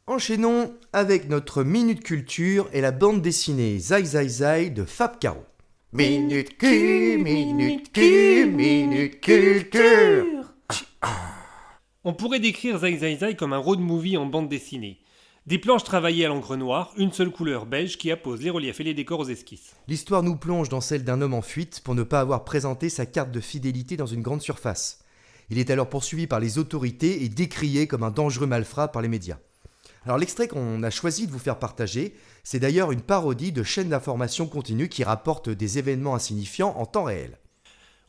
Enchaînons avec notre Minute Culture et la bande dessinée Zai Zai Zai de Fab Caro. Minute Culture. On pourrait décrire Zai Zai Zai comme un road movie en bande dessinée. Des planches travaillées à l'encre noire, une seule couleur beige qui appose les reliefs et les décors aux esquisses. L'histoire nous plonge dans celle d'un homme en fuite pour ne pas avoir présenté sa carte de fidélité dans une grande surface. Il est alors poursuivi par les autorités et décrié comme un dangereux malfrat par les médias. Alors l'extrait qu'on a choisi de vous faire partager, c'est d'ailleurs une parodie de chaîne d'information continue qui rapporte des événements insignifiants en temps réel.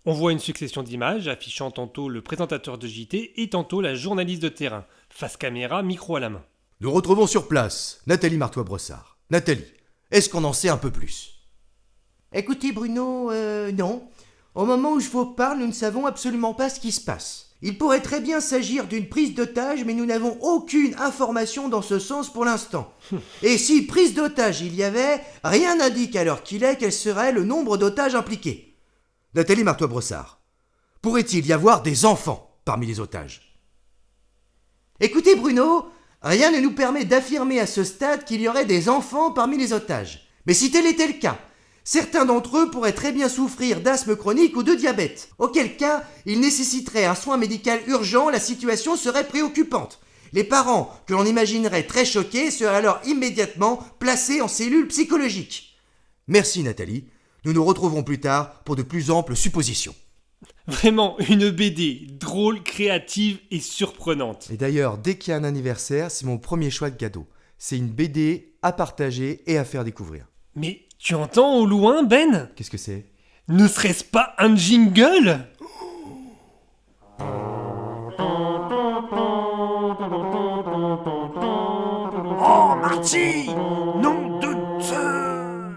On voit une succession d'images affichant tantôt le présentateur de JT et tantôt la journaliste de terrain, face caméra, micro à la main. Nous retrouvons sur place Nathalie Martois-Brossard. Nathalie, est-ce qu'on en sait un peu plus ? Écoutez Bruno, non. Au moment où je vous parle, nous ne savons absolument pas ce qui se passe. Il pourrait très bien s'agir d'une prise d'otage, mais nous n'avons aucune information dans ce sens pour l'instant. Et si prise d'otage il y avait, rien n'indique à l'heure qu'il est quel serait le nombre d'otages impliqués. Nathalie Martois-Brossard, pourrait-il y avoir des enfants parmi les otages ? Écoutez Bruno, rien ne nous permet d'affirmer à ce stade qu'il y aurait des enfants parmi les otages. Mais si tel était le cas, certains d'entre eux pourraient très bien souffrir d'asthme chronique ou de diabète. Auquel cas, ils nécessiteraient un soin médical urgent, la situation serait préoccupante. Les parents, que l'on imaginerait très choqués, seraient alors immédiatement placés en cellule psychologique. Merci Nathalie, nous nous retrouvons plus tard pour de plus amples suppositions. Vraiment une BD drôle, créative et surprenante. Et d'ailleurs, dès qu'il y a un anniversaire, c'est mon premier choix de cadeau. C'est une BD à partager et à faire découvrir. Mais tu entends au loin, Ben ? Qu'est-ce que c'est ? Ne serait-ce pas un jingle ? Oh Marty, nom de Zeus !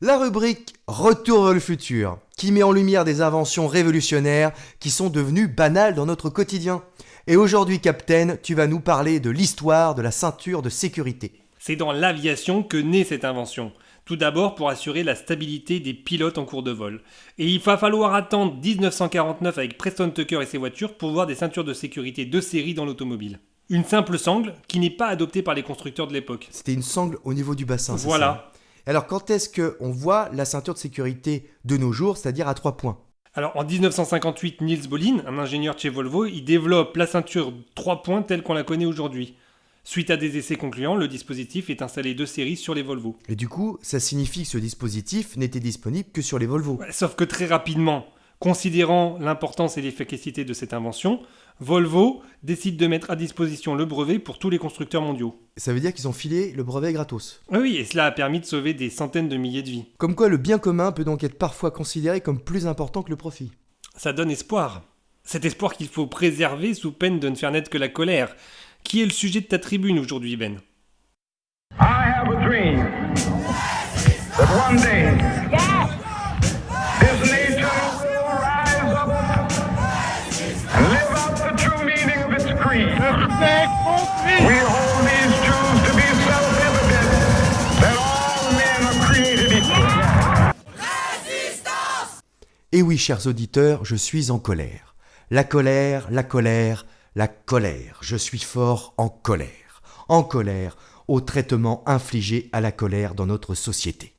La rubrique Retour vers le futur, qui met en lumière des inventions révolutionnaires qui sont devenues banales dans notre quotidien. Et aujourd'hui, Captain, tu vas nous parler de l'histoire de la ceinture de sécurité. C'est dans l'aviation que naît cette invention. Tout d'abord pour assurer la stabilité des pilotes en cours de vol. Et il va falloir attendre 1949 avec Preston Tucker et ses voitures pour voir des ceintures de sécurité de série dans l'automobile. Une simple sangle qui n'est pas adoptée par les constructeurs de l'époque. C'était une sangle au niveau du bassin, Voilà. C'est ça ? Alors quand est-ce qu'on voit la ceinture de sécurité de nos jours, c'est-à-dire à 3 points ? Alors en 1958, Niels Bohlin, un ingénieur de chez Volvo, il développe la ceinture 3 points telle qu'on la connaît aujourd'hui. Suite à des essais concluants, le dispositif est installé de série sur les Volvo. Et du coup, ça signifie que ce dispositif n'était disponible que sur les Volvo. Ouais, sauf que très rapidement, considérant l'importance et l'efficacité de cette invention, Volvo décide de mettre à disposition le brevet pour tous les constructeurs mondiaux. Ça veut dire qu'ils ont filé le brevet gratos. Oui, et cela a permis de sauver des centaines de milliers de vies. Comme quoi le bien commun peut donc être parfois considéré comme plus important que le profit. Ça donne espoir. Cet espoir qu'il faut préserver sous peine de ne faire naître que la colère. Qui est le sujet de ta tribune aujourd'hui, Ben ? I have a dream that one day this nation will rise up and live out the true meaning of its creed. We hold these truths to be self-evident that all men are created equal. Et oui, chers auditeurs, je suis en colère. La colère, la colère, la colère. Je suis fort en colère. En colère au traitement infligé à la colère dans notre société.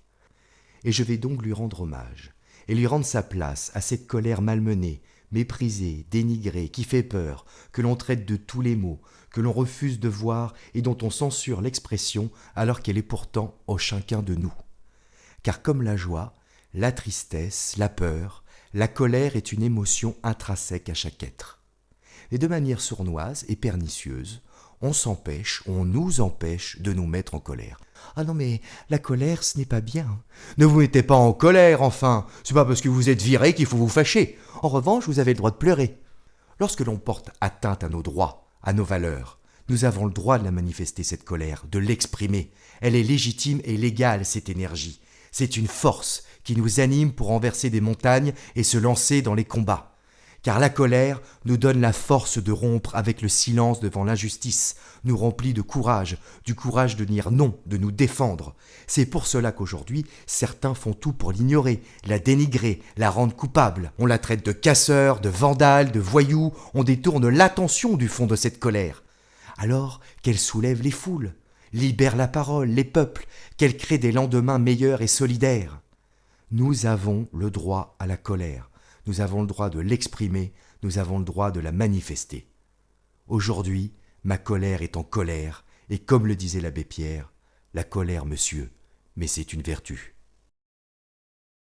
Et je vais donc lui rendre hommage, et lui rendre sa place à cette colère malmenée, méprisée, dénigrée, qui fait peur, que l'on traite de tous les maux, que l'on refuse de voir et dont on censure l'expression alors qu'elle est pourtant au chacun de nous. Car comme la joie, la tristesse, la peur, la colère est une émotion intrinsèque à chaque être. Et de manière sournoise et pernicieuse, on nous empêche de nous mettre en colère. Ah non mais la colère ce n'est pas bien. Ne vous mettez pas en colère enfin, c'est pas parce que vous êtes viré qu'il faut vous fâcher. En revanche, vous avez le droit de pleurer. Lorsque l'on porte atteinte à nos droits, à nos valeurs, nous avons le droit de la manifester cette colère, de l'exprimer. Elle est légitime et légale cette énergie. C'est une force qui nous anime pour renverser des montagnes et se lancer dans les combats. Car la colère nous donne la force de rompre avec le silence devant l'injustice, nous remplit de courage, du courage de dire non, de nous défendre. C'est pour cela qu'aujourd'hui, certains font tout pour l'ignorer, la dénigrer, la rendre coupable. On la traite de casseur, de vandale, de voyou, on détourne l'attention du fond de cette colère. Alors qu'elle soulève les foules, libère la parole, les peuples, qu'elle crée des lendemains meilleurs et solidaires. Nous avons le droit à la colère, nous avons le droit de l'exprimer, nous avons le droit de la manifester. Aujourd'hui, ma colère est en colère, et comme le disait l'abbé Pierre, la colère, monsieur, mais c'est une vertu.